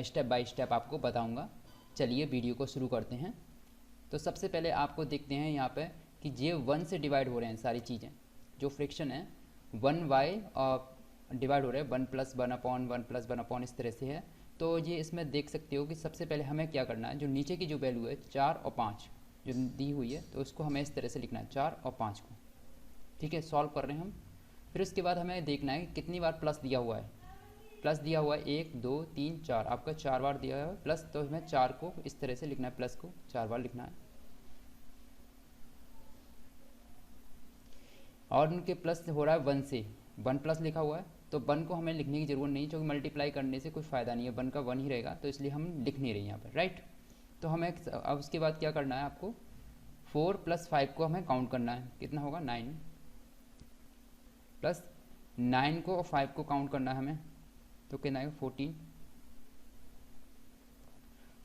Step by step आपको बताऊंगा। चलिए वीडियो को शुरू करते हैं। तो सबसे पहले आपको देखते हैं यहाँ पे कि ये 1 से डिवाइड हो रहे हैं सारी चीज़ें। जो फ्रैक्शन है 1y और डिवाइड हो रहे हैं 1 + 1/1 + 1/, इस तरह से है। तो ये इसमें देख सकते हो कि सबसे पहले हमें क्या करना है, जो नीचे की जो वैल्यू है 4 और 5 जो दी हुई है, तो उसको हमें इस तरह से लिखना है 4 और 5 को। ठीक है, सॉल्व कर रहे हैं हम। फिर उसके बाद हमें देखना है कि कितनी बार प्लस दिया हुआ है। प्लस दिया हुआ है 1 2 3 4, आपका 4 बार दिया है प्लस, तो हमें 4 को इस तरह से लिखना है, प्लस को 4 बार लिखना है। और उनके प्लस हो रहा है 1 से, 1 प्लस लिखा हुआ है, तो 1 को हमें लिखने की ज़रूरत नहीं, क्योंकि मल्टीप्लाई करने से कोई फ़ायदा नहीं है, 1 का 1 ही रहेगा, तो इसलिए हम लिख नहीं रहे यहाँ पर, राइट। तो हमें अब उसके बाद क्या करना है, आपको 4 + 5 को हमें काउंट करना है, कितना होगा 9, प्लस 9 को और 5 को काउंट करना है हमें, तो कितना आएगा 14।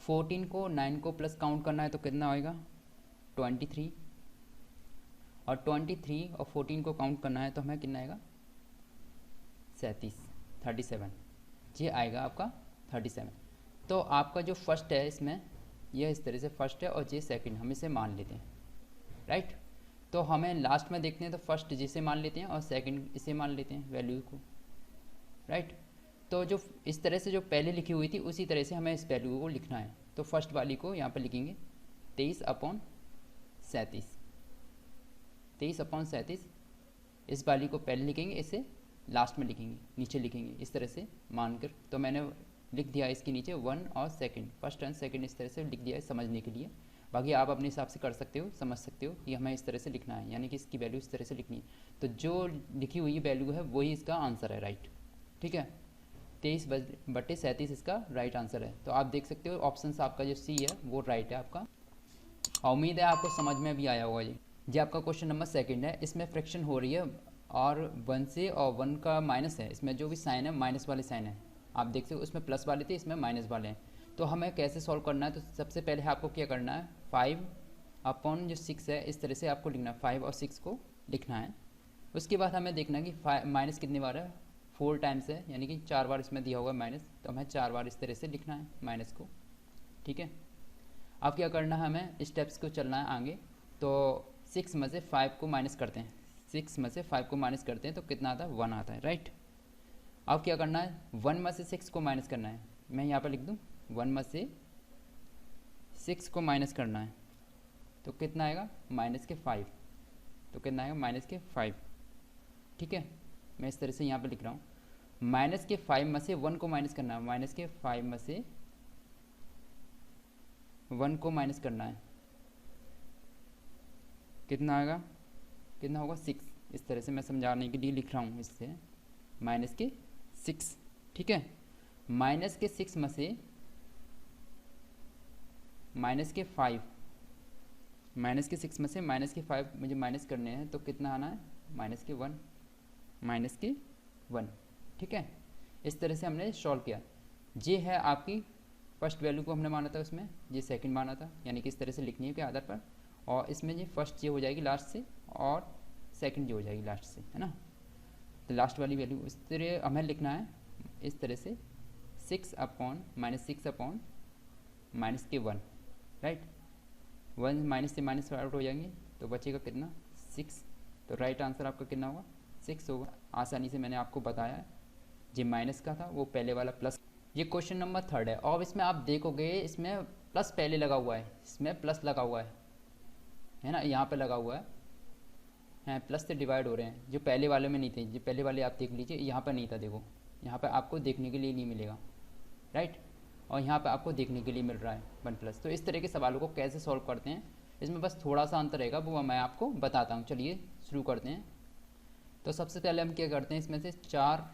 14 को 9 को प्लस काउंट करना है, तो कितना आएगा 23। और 23 और 14 को काउंट करना है, तो हमें कितना आएगा 37। ये आएगा आपका 37। तो आपका जो फर्स्ट है इसमें, यह इस तरह से फर्स्ट है और ये सेकंड, हम इसे मान लेते हैं, राइट। तो हमें लास्ट में देखते हैं, तो फर्स्ट जिसे मान लेते हैं और सेकंड इसे मान लेते हैं वैल्यू को, राइट। तो जो इस तरह से जो पहले लिखी हुई थी उसी तरह से हमें इस वैल्यू को लिखना है। तो फर्स्ट वाली को यहाँ पर लिखेंगे 23/37, 23/37। इस वाली को पहले लिखेंगे, इसे लास्ट में लिखेंगे, नीचे लिखेंगे इस तरह से मानकर। तो मैंने लिख दिया इसके नीचे 1 और सेकंड, फर्स्ट एंड सेकंड इस तरह से लिख दिया है समझने के लिए। बाकी आप अपने हिसाब से कर सकते हो, समझ सकते हो कि हमें इस तरह से लिखना है, यानी कि इसकी वैल्यू इस तरह से लिखनी है। तो जो लिखी हुई वैल्यू है वही इसका आंसर है, राइट। ठीक है, 23/37 इसका राइट आंसर है। तो आप देख सकते हो ऑप्शन आपका जो सी है वो राइट है आपका। उम्मीद है आपको समझ में भी आया होगा। ये आपका क्वेश्चन नंबर सेकंड है। इसमें फ्रैक्शन हो रही है और 1 से, और 1 का माइनस है, इसमें जो भी साइन है माइनस वाले साइन है, आप देख सकते हो। उसमें प्लस वाले थे, इसमें माइनस वाले हैं। तो हमें कैसे सॉल्व करना है, तो सबसे पहले आपको क्या करना है, 5/6 है, इस तरह से आपको लिखना है, 5 और 6 को लिखना है। उसके बाद हमें देखना है कि माइनस कितनी बार है, 4 टाइम्स है, यानी कि 4 बार इसमें दिया होगा माइनस, तो हमें 4 बार इस तरह से लिखना है माइनस को। ठीक है, अब क्या करना है, हमें स्टेप्स को चलना है आगे। तो 6 में से 5 को माइनस करते हैं, 6 में से 5 को माइनस करते हैं, तो कितना आता है 1 आता है, राइट। अब क्या करना है, 1 में से 6 को माइनस करना है। मैं यहाँ पर लिख दूँ 1 में से 6 को माइनस करना है, तो कितना आएगा -5, तो कितना आएगा -5। ठीक है, मैं इस तरह से यहाँ पर लिख रहा हूँ, -5 में से 1 को माइनस करना है, -5 में से 1 को माइनस करना है, कितना आएगा, कितना होगा 6। इस तरह से मैं समझाने के लिए लिख रहा हूँ, इससे -6। ठीक है, -6 में से -5, -6 में से -5 मुझे माइनस करने हैं, तो कितना आना है -1। ठीक है, इस तरह से हमने सॉल्व किया। ये है आपकी फर्स्ट वैल्यू को हमने माना था, उसमें ये सेकंड माना था, यानी कि इस तरह से लिखनी है के आधार पर। और इसमें ये फर्स्ट ये हो जाएगी लास्ट से, और सेकंड ये हो जाएगी लास्ट से, है ना। तो लास्ट वाली वैल्यू इस तरह हमें लिखना है, इस तरह से 6/-1, राइट। 1 माइनस से माइनस आउट हो जाएंगे, तो बचेगा कितना 6। तो राइट आंसर आपका कितना होगा 6 होगा। आसानी से मैंने आपको बताया है, जो माइनस का था वो पहले वाला प्लस। ये क्वेश्चन नंबर थर्ड है, और इसमें आप देखोगे इसमें प्लस पहले लगा हुआ है, इसमें प्लस लगा हुआ है ना, यहाँ पे लगा हुआ है, प्लस से डिवाइड हो रहे हैं, जो पहले वाले में नहीं थे। जो पहले वाले आप देख लीजिए, यहाँ पर नहीं था, देखो यहाँ पर आपको देखने के लिए नहीं मिलेगा, राइट। और यहाँ पे आपको देखने के लिए मिल रहा है 1+। तो इस तरह के सवालों को कैसे सॉल्व करते हैं, इसमें बस थोड़ा सा अंतर रहेगा, वो मैं आपको बताता हूँ। चलिए शुरू करते हैं। तो सबसे पहले हम क्या करते हैं, इसमें से 4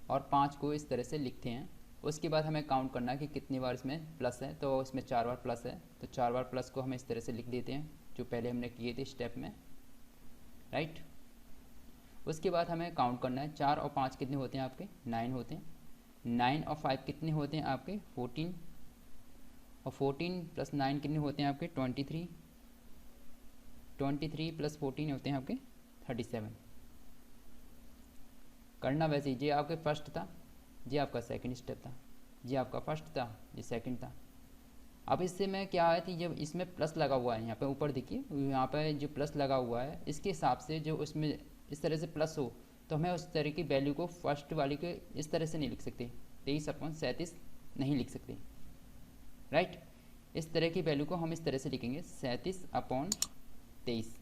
और 5 को इस तरह से लिखते हैं। उसके बाद हमें काउंट करना है कि कितनी बार इसमें प्लस है, तो इसमें 4 बार प्लस है, तो 4 बार प्लस को हम इस तरह से लिख देते हैं, जो पहले हमने किए थे स्टेप में, राइट। उसके बाद हमें काउंट करना है, 4 और 5 कितने होते हैं आपके 9 होते हैं, 9 और 5 कितने होते हैं आपके 14, और 14 + 9 कितने होते हैं आपके 23, 23 + 14 होते हैं आपके 37। करना वैसे ही, ये आपके फर्स्ट था, ये आपका सेकंड स्टेप था, ये आपका फर्स्ट था, ये सेकंड था। अब इससे मैं क्या है कि जब इसमें प्लस लगा हुआ है यहाँ पे ऊपर देखिए, यहाँ पे जो प्लस लगा हुआ है इसके हिसाब से जो उसमें इस तरह से प्लस हो तो हमें उस तरह की वैल्यू को फर्स्ट वाली के इस तरह से नहीं लिख सकते, 23/37 नहीं लिख सकते, राइट। इस तरह की वैल्यू को हम इस तरह से लिखेंगे 37/23,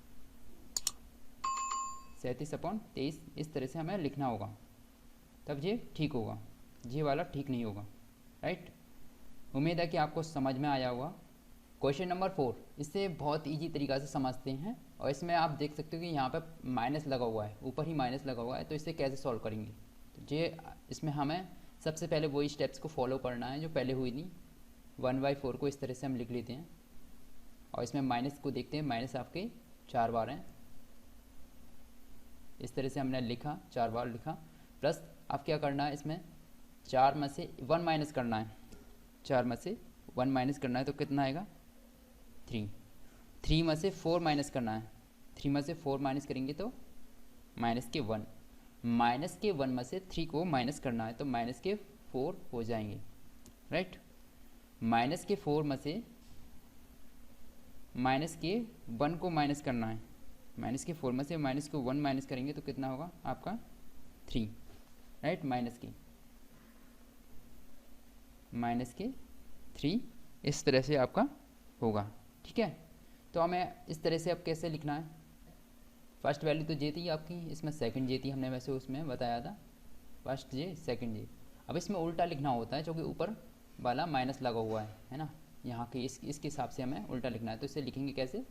37/23 इस तरह से हमें लिखना होगा, तब ये ठीक होगा, ये वाला ठीक नहीं होगा, राइट। उम्मीद है कि आपको समझ में आया होगा। क्वेश्चन नंबर 4, इससे बहुत इजी तरीक़ा से समझते हैं और इसमें आप देख सकते हो कि यहाँ पर माइनस लगा हुआ है, ऊपर ही माइनस लगा हुआ है, तो इसे कैसे सॉल्व करेंगे। तो ये इसमें हमें सबसे पहले वही स्टेप्स को फॉलो करना है जो पहले हुई थी। 1/4 को इस तरह से हम लिख लेते हैं और इसमें माइनस को देखते हैं, माइनस आपके 4 बार हैं, इस तरह से हमने लिखा, 4 बार लिखा। प्लस अब क्या करना है, इसमें 4 में से 1 माइनस करना है, 4 में से 1 माइनस करना है तो कितना आएगा 3। 3 में से 4 माइनस करना है, 3 में से 4 माइनस करेंगे तो माइनस के 1, माइनस के 1 में से 3 को माइनस करना है तो माइनस के 4 हो जाएंगे, राइट। माइनस के 4 में से माइनस के 1 को माइनस करना है, माइनस के 4 में से माइनस को 1 माइनस करेंगे तो कितना होगा आपका 3, राइट। माइनस के 3 इस तरह से आपका होगा, ठीक है। तो हमें इस तरह से अब कैसे लिखना है, फर्स्ट वैल्यू तो जे थी आपकी, इसमें सेकंड जे थी, हमने वैसे उसमें बताया था, फर्स्ट जे सेकंड जे। अब इसमें उल्टा लिखना होता है, जो कि ऊपर वाला माइनस लगा हुआ है ना, यहाँ के इसके हिसाब से हमें उल्टा लिखना है। तो इसे लिखेंगे कैसे,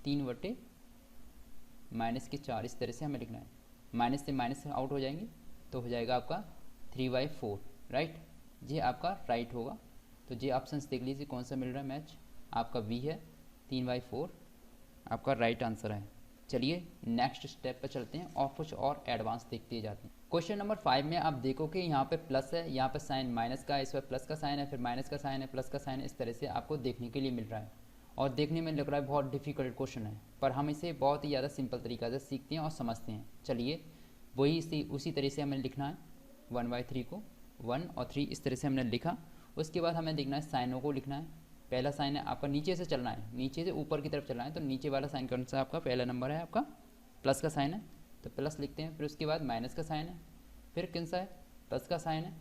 3/-4 इस तरह से हमें लिखना है। माइनस से माइनस आउट हो जाएंगे तो हो जाएगा आपका 3/4, राइट। ये आपका राइट होगा। तो ये ऑप्शंस देख लीजिए कौन सा मिल रहा है मैच, आपका बी है, 3/4 आपका राइट आंसर है। चलिए नेक्स्ट स्टेप पर चलते हैं और कुछ और एडवांस देखते जाते हैं। क्वेश्चन नंबर 5 में आप देखो कि यहाँ पे प्लस है, यहाँ पे साइन माइनस का है, इस पर प्लस का साइन है, फिर माइनस का साइन है, प्लस का साइन है, इस तरह से आपको देखने के लिए मिल रहा है और देखने में लग रहा है बहुत डिफिकल्ट क्वेश्चन है, पर हम इसे बहुत ही ज़्यादा सिंपल तरीक़ा से सीखते हैं और समझते हैं। चलिए वही उसी तरह से हमें लिखना है, 1/3 को 1 और 3 इस तरह से हमने लिखा। उसके बाद हमें देखना है साइनों को लिखना है। पहला साइन है आपका नीचे से चलना है, नीचे से ऊपर की तरफ चलना है, तो नीचे वाला साइन कौन सा आपका पहला नंबर है, आपका प्लस का साइन है, तो प्लस लिखते हैं। फिर उसके बाद माइनस का साइन है, फिर कौन सा है, प्लस का साइन है,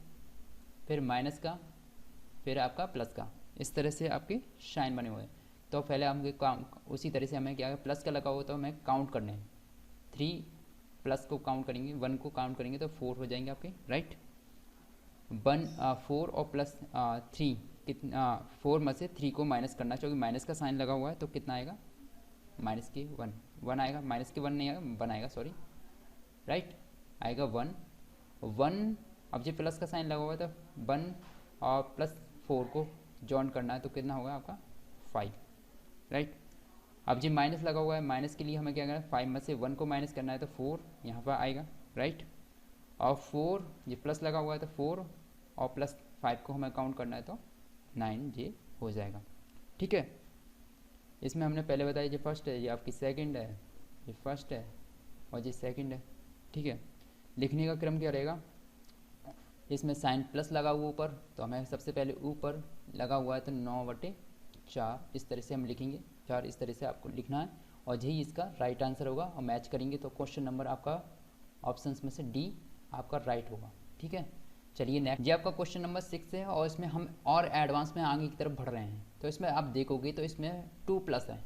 फिर माइनस का, फिर आपका प्लस का, इस तरह से आपके साइन बने हुए हैं। तो पहले हम उसी तरह से हमें क्या है, प्लस का लगा हुआ तो हमें काउंट करने हैं, 3 प्लस को काउंट करेंगे, 1 को काउंट करेंगे तो 4 हो जाएंगे आपके, राइट। 4 और प्लस 3 कितना, 4 में से 3 को माइनस करना, क्योंकि माइनस का साइन लगा हुआ है तो कितना आएगा, माइनस के 1 आएगा, माइनस के 1 नहीं आएगा, 1 आएगा, सॉरी, राइट, आएगा 1। अब जो प्लस का साइन लगा हुआ है तो 1 और प्लस 4 को जॉइन करना है तो कितना होगा आपका 5, राइट। अब जो माइनस लगा हुआ है, माइनस के लिए हमें क्या करना है, 5 में से 1 को माइनस करना है तो 4 यहाँ पर आएगा, राइट। और 4 ये प्लस लगा हुआ है तो 4 और प्लस 5 को हमें काउंट करना है तो 9 ये हो जाएगा, ठीक है। इसमें हमने पहले बताया ये फर्स्ट है, ये आपकी सेकंड है, ये फर्स्ट है और ये सेकंड है, ठीक है। लिखने का क्रम क्या रहेगा, इसमें साइन प्लस लगा हुआ ऊपर तो हमें सबसे पहले ऊपर लगा हुआ है तो 9/4 इस तरह से हम लिखेंगे, 4 इस तरह से आपको लिखना है और यही इसका राइट आंसर होगा। और मैच करेंगे तो क्वेश्चन नंबर आपका ऑप्शंस में से डी आपका राइट होगा, ठीक है। चलिए नेक्स्ट, ये आपका क्वेश्चन नंबर 6 है और इसमें हम और एडवांस में आगे की तरफ बढ़ रहे हैं। तो इसमें आप देखोगे तो इसमें 2 प्लस है,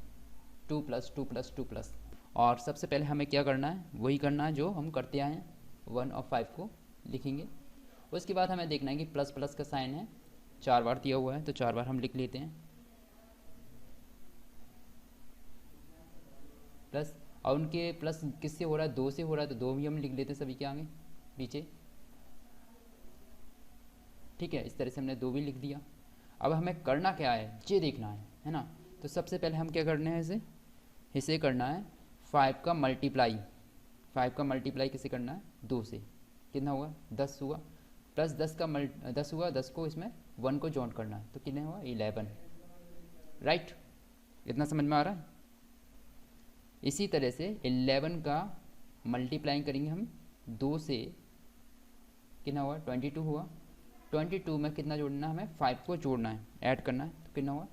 2 प्लस 2 प्लस 2 प्लस, और सबसे पहले हमें क्या करना है, वही करना है जो हम करते आए हैं, 1 और 5 को लिखेंगे। उसके बाद हमें देखना है कि प्लस प्लस का साइन है, 4 बार दिया हुआ है तो 4 बार हम लिख लेते हैं प्लस, और उनके प्लस किससे हो रहा है, 2 से हो रहा है तो 2 भी हम लिख लेते हैं सभी के आगे नीचे, ठीक है। इस तरह से हमने 2 भी लिख दिया। अब हमें करना क्या है, ये देखना है ना। तो सबसे पहले हम क्या करना है, इसे करना है 5 का मल्टीप्लाई, 5 का मल्टीप्लाई किसे करना है, 2 से, कितना हुआ 10 हुआ, प्लस 10 का 10 हुआ, 10 को इसमें 1 को जॉइन करना है तो कितना हुआ 11, राइट। इतना समझ में आ रहा है। इसी तरह से 11 का मल्टीप्लाई करेंगे हम 2 से, कितना हुआ 22 हुआ, 22 में कितना जोड़ना है हमें, 5 को जोड़ना है, ऐड करना है, तो कितना हुआ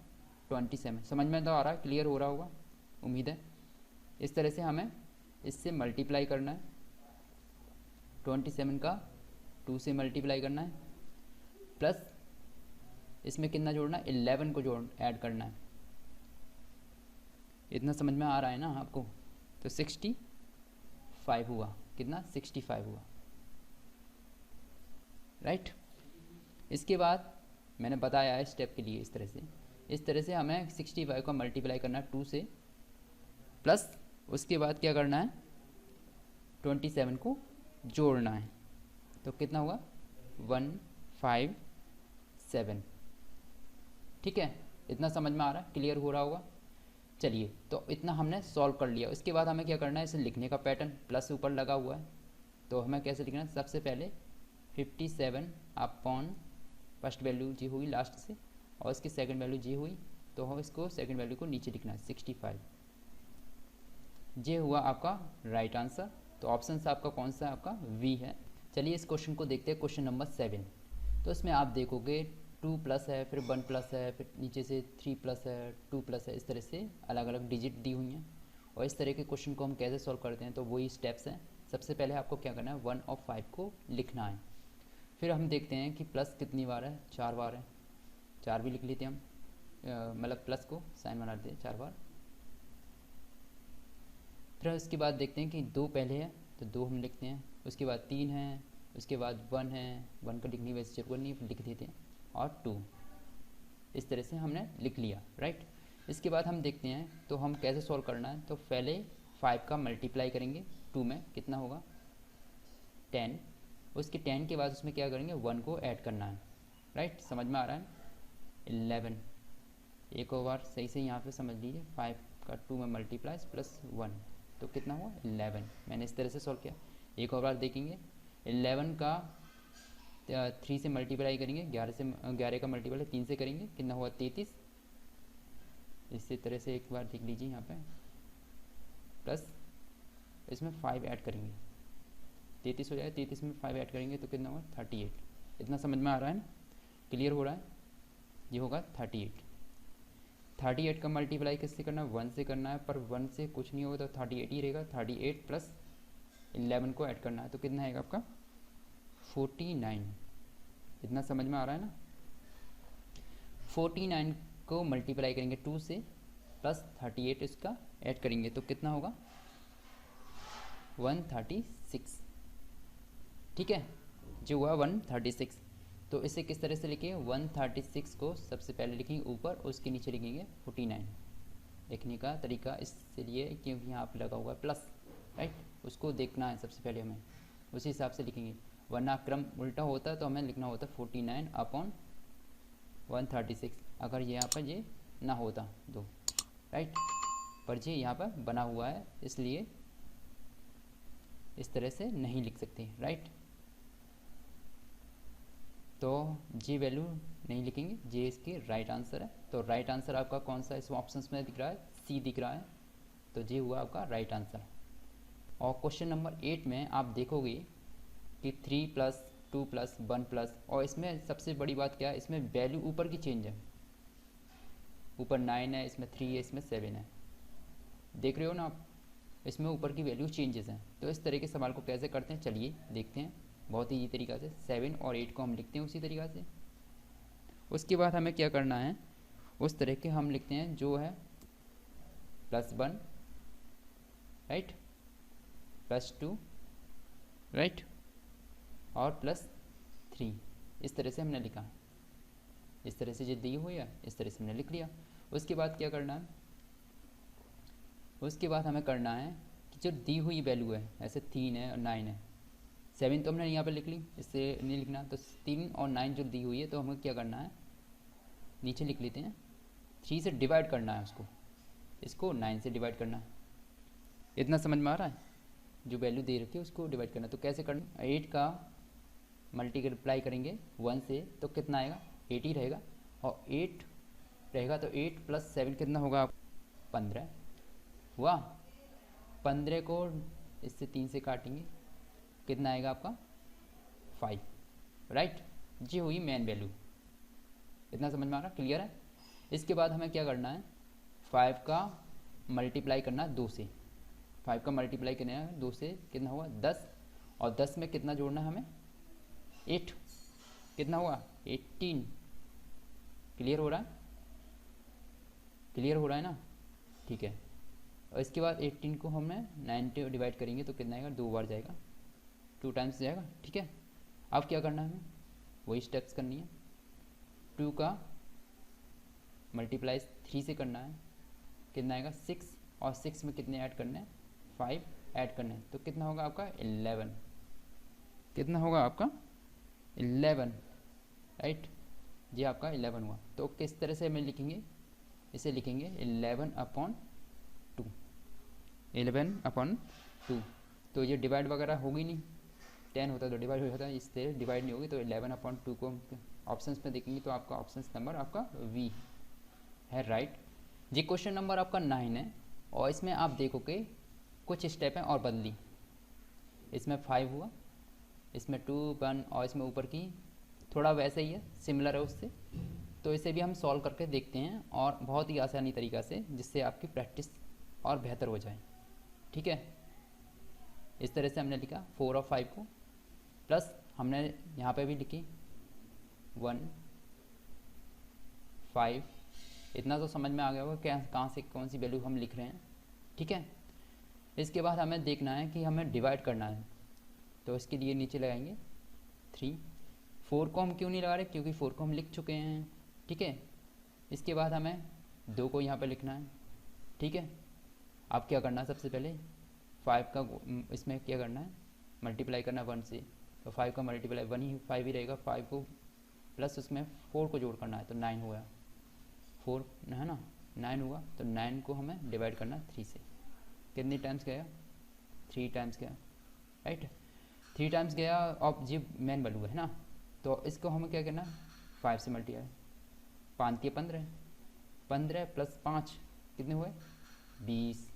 27। समझ में तो आ रहा है, क्लियर हो रहा होगा उम्मीद है। इस तरह से हमें इससे मल्टीप्लाई करना है, 27 का 2 से मल्टीप्लाई करना है, प्लस इसमें कितना जोड़ना है 11 को जोड़ ऐड करना है। इतना समझ में आ रहा है ना आपको। तो 65 हुआ, कितना 65 हुआ, राइट। इसके बाद मैंने बताया है स्टेप के लिए इस तरह से हमें 65 का मल्टीप्लाई करना है 2 से, प्लस उसके बाद क्या करना है 27 को जोड़ना है, तो कितना हुआ 157। ठीक है, इतना समझ में आ रहा है, क्लियर हो रहा होगा। चलिए, तो इतना हमने सॉल्व कर लिया। उसके बाद हमें क्या करना है, इसे लिखने का पैटर्न, प्लस ऊपर लगा हुआ है, तो हमें कैसे लिखना है, सबसे पहले 57 अपॉन फर्स्ट वैल्यू जी हुई लास्ट से, और इसकी सेकंड वैल्यू जी हुई, तो हम इसको सेकंड वैल्यू को नीचे लिखना है 65। ये हुआ आपका राइट आंसर। तो ऑप्शन से आपका कौन सा है, आपका वी है। चलिए इस क्वेश्चन को देखते हैं, क्वेश्चन नंबर 7। तो इसमें आप देखोगे 2 प्लस है, फिर 1 प्लस है, फिर नीचे से 3 प्लस है, 2 प्लस है, इस तरह से अलग अलग डिजिट दी हुई हैं। और इस तरह के क्वेश्चन को हम कैसे सॉल्व करते हैं, तो वही स्टेप्स हैं। सबसे पहले आपको क्या करना है, 1 और 5 को लिखना है। फिर हम देखते हैं कि प्लस कितनी बार है, 4 बार है, 4 भी लिख लेते हैं हम, मतलब प्लस को साइन बना देते हैं 4 बार। फिर उसके बाद देखते हैं कि 2 पहले है, तो 2 हम लिखते हैं। उसके बाद 3 है, उसके बाद 1 है, 1 का लिखने की वैसे जरूरत नहीं, लिख देते हैं, और 2। इस तरह से हमने लिख लिया, राइट। इसके बाद हम देखते हैं तो हम कैसे सॉल्व करना है। तो पहले 5 का मल्टीप्लाई करेंगे 2 में, कितना होगा 10। उसके 10 के बाद उसमें क्या करेंगे, 1 को ऐड करना है, राइट। समझ में आ रहा है, 11। एक और बार सही से यहाँ पे समझ लीजिए, 5 का 2 में मल्टीप्लाई प्लस 1, तो कितना हुआ 11। मैंने इस तरह से सॉल्व किया। एक और बार देखेंगे, 11 का 3 से मल्टीप्लाई करेंगे, 11 का मल्टीप्लाई 3 से करेंगे, कितना हुआ 33। इसी तरह से एक बार देख लीजिए यहाँ पे, प्लस इसमें 5 ऐड करेंगे, 33 हो जाएगा, 33 में 5 ऐड करेंगे तो कितना हुआ 38। इतना समझ में आ रहा है ना, क्लियर हो रहा है। ये होगा 38। 38 का मल्टीप्लाई किससे करना है, 1 से करना है, पर 1 से कुछ नहीं होगा तो 38 ही रहेगा। 38 प्लस 11 को ऐड करना है, तो कितना आएगा आपका 49। इतना समझ में आ रहा है ना। 49 को मल्टीप्लाई करेंगे 2 से, प्लस 38 इसका ऐड करेंगे, तो कितना होगा 136। ठीक है, जो हुआ 136। तो इसे किस तरह से लिखेंगे, 136 को सबसे पहले लिखेंगे ऊपर, उसके नीचे लिखेंगे 49। लिखने का तरीका इसलिए क्योंकि यहाँ पे लगा हुआ है प्लस, राइट, उसको देखना है सबसे पहले हमें, उसी हिसाब से लिखेंगे। वरना क्रम उल्टा होता है तो हमें लिखना होता 49 अपॉन 136, अगर ये यहाँ पर ये ना होता दो, राइट, पर ये यहाँ पर बना हुआ है इसलिए इस तरह से नहीं लिख सकते, राइट। तो जी वैल्यू नहीं लिखेंगे, जे इसकी राइट आंसर है। तो राइट आंसर आपका कौन सा इस ऑप्शंस में दिख रहा है, सी दिख रहा है, तो जे हुआ आपका राइट आंसर। और क्वेश्चन नंबर 8 में आप देखोगे कि 3 प्लस 2 प्लस 1 प्लस, और इसमें सबसे बड़ी बात क्या है, इसमें वैल्यू ऊपर की चेंज है। ऊपर 9 है, इसमें 3 है, इसमें 7 है, देख रहे हो ना आप, इसमें ऊपर की वैल्यू चेंजेस हैं। तो इस तरह के सवाल को कैसे करते हैं, चलिए देखते हैं बहुत ही तरीका से। 7 और 8 को हम लिखते हैं उसी तरीका से। उसके बाद हमें क्या करना है, उस तरह के हम लिखते हैं जो है +1, राइट, +2, राइट, और +3। इस तरह से हमने लिखा, इस तरह से जो दी हुई है इस तरह से हमने लिख लिया। उसके बाद क्या करना है, उसके बाद हमें करना है कि जो दी हुई वैल्यू है, ऐसे 3 है और 9 है, 7 तो हमने यहाँ पर लिख ली, इससे नहीं लिखना, तो 3 और 9 जो दी हुई है तो हमें क्या करना है, नीचे लिख लेते हैं, 3 से डिवाइड करना है उसको, इसको 9 से डिवाइड करना है। इतना समझ में आ रहा है, जो वैल्यू दे रखी है उसको डिवाइड करना। तो कैसे करना, 8 का मल्टीप्लाई करेंगे 1 से तो कितना आएगा 8 ही रहेगा, और 8 रहेगा तो 8 + 7 कितना होगा 15 हुआ। 15 को इससे 3 से काटेंगे, कितना आएगा आपका 5, राइट। ये हुई मेन वैल्यू। इतना समझ में आ रहा, क्लियर है। इसके बाद हमें क्या करना है, 5 का मल्टीप्लाई करना है 2 से। 5 का मल्टीप्लाई करना है 2 से, कितना हुआ 10, और 10 में कितना जोड़ना है हमें 8, कितना हुआ 18। क्लियर हो रहा है, क्लियर हो रहा है ना, ठीक है। और इसके बाद 18 को हमें 9 डिवाइड करेंगे तो कितना आएगा, 2 बार जाएगा, 2 टाइम्स जाएगा, ठीक है। अब क्या करना है हमें, वही स्टेप्स करनी है। 2 का मल्टीप्लाई 3 से करना है, कितना आएगा 6, और 6 में कितने ऐड करने हैं 5 ऐड करने हैं, तो कितना होगा आपका 11, कितना होगा आपका 11, राइट। ये आपका 11 हुआ। तो किस तरह से हमें लिखेंगे, इसे लिखेंगे 11/2, 11/2। तो ये डिवाइड वगैरह होगी नहीं, 10 होता है तो डिवाइड हो जाता है, इससे डिवाइड नहीं होगी। तो 11/2 को ऑप्शंस में देखेंगे तो आपका ऑप्शंस नंबर आपका वी है, राइट। जी क्वेश्चन नंबर आपका 9 है, और इसमें आप देखोगे कुछ स्टेप हैं और बदली। इसमें 5 हुआ, इसमें 2 1, और इसमें ऊपर की थोड़ा वैसे ही है, सिमिलर है उससे। तो इसे भी हम सॉल्व करके देखते हैं, और बहुत ही आसानी तरीक़ा से, जिससे आपकी प्रैक्टिस और बेहतर हो जाए, ठीक है। इस तरह से हमने लिखा 4 और 5 को, प्लस हमने यहाँ पे भी लिखी 1 5। इतना तो समझ में आ गया होगा क्या कहाँ से कौन सी वैल्यू हम लिख रहे हैं, ठीक है। इसके बाद हमें देखना है कि हमें डिवाइड करना है, तो इसके लिए नीचे लगाएंगे 3। 4 को हम क्यों नहीं लगा रहे, क्योंकि 4 को हम लिख चुके हैं, ठीक है। इसके बाद हमें 2 को यहाँ पे लिखना है, ठीक है। अब क्या करना है, सबसे पहले 5 का इसमें क्या करना है, मल्टीप्लाई करना 1 से। तो 5 का मल्टीप्लाई 5 ही रहेगा, 5 को प्लस उसमें 4 को जोड़ करना है, तो 9 हुआ, 4 है ना, 9 हुआ। तो 9 को हमें डिवाइड करना 3 से, कितने टाइम्स गया 3 टाइम्स गया, राइट। 3 टाइम्स गया। अब ये मेन वैल्यू है ना, तो इसको हमें क्या करना, 5 से मल्टीप्लाई, 5 के 15, 15 प्लस 5 कितने हुए 20,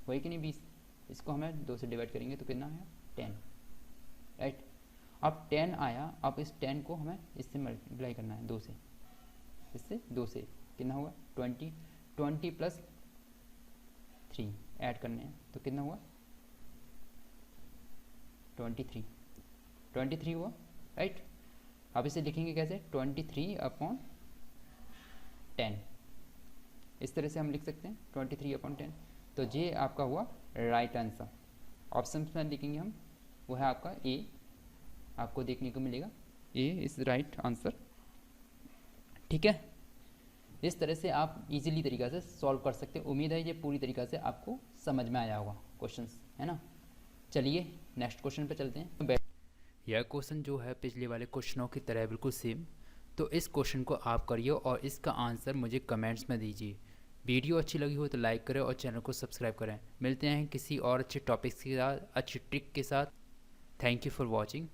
हुए कि नहीं 20। इसको हमें 2 से डिवाइड करेंगे तो कितना आया 10, राइट। अब 10 आया, अब इस 10 को हमें इससे मल्टीप्लाई करना है 2 से, इससे 2 से कितना हुआ 20, 20 प्लस 3 ऐड करने हैं तो कितना हुआ 23 हुआ, राइट। अब इसे लिखेंगे कैसे, 23/10, इस तरह से हम लिख सकते हैं 23/10। तो ये आपका हुआ राइट आंसर। ऑप्शन में लिखेंगे हम, वो है आपका ए, आपको देखने को मिलेगा ए इज राइट आंसर, ठीक है। इस तरह से आप इजीली तरीक़ा से सॉल्व कर सकते हैं। उम्मीद है ये पूरी तरीक़ा से आपको समझ में आया होगा क्वेश्चंस, है ना। चलिए नेक्स्ट क्वेश्चन पे चलते हैं। यह क्वेश्चन जो है पिछले वाले क्वेश्चनों की तरह बिल्कुल सेम, तो इस क्वेश्चन को आप करिए और इसका आंसर मुझे कमेंट्स में दीजिए। वीडियो अच्छी लगी हो तो लाइक करें और चैनल को सब्सक्राइब करें। मिलते हैं किसी और अच्छे टॉपिक्स के साथ, अच्छी ट्रिक के साथ। Thank you for watching.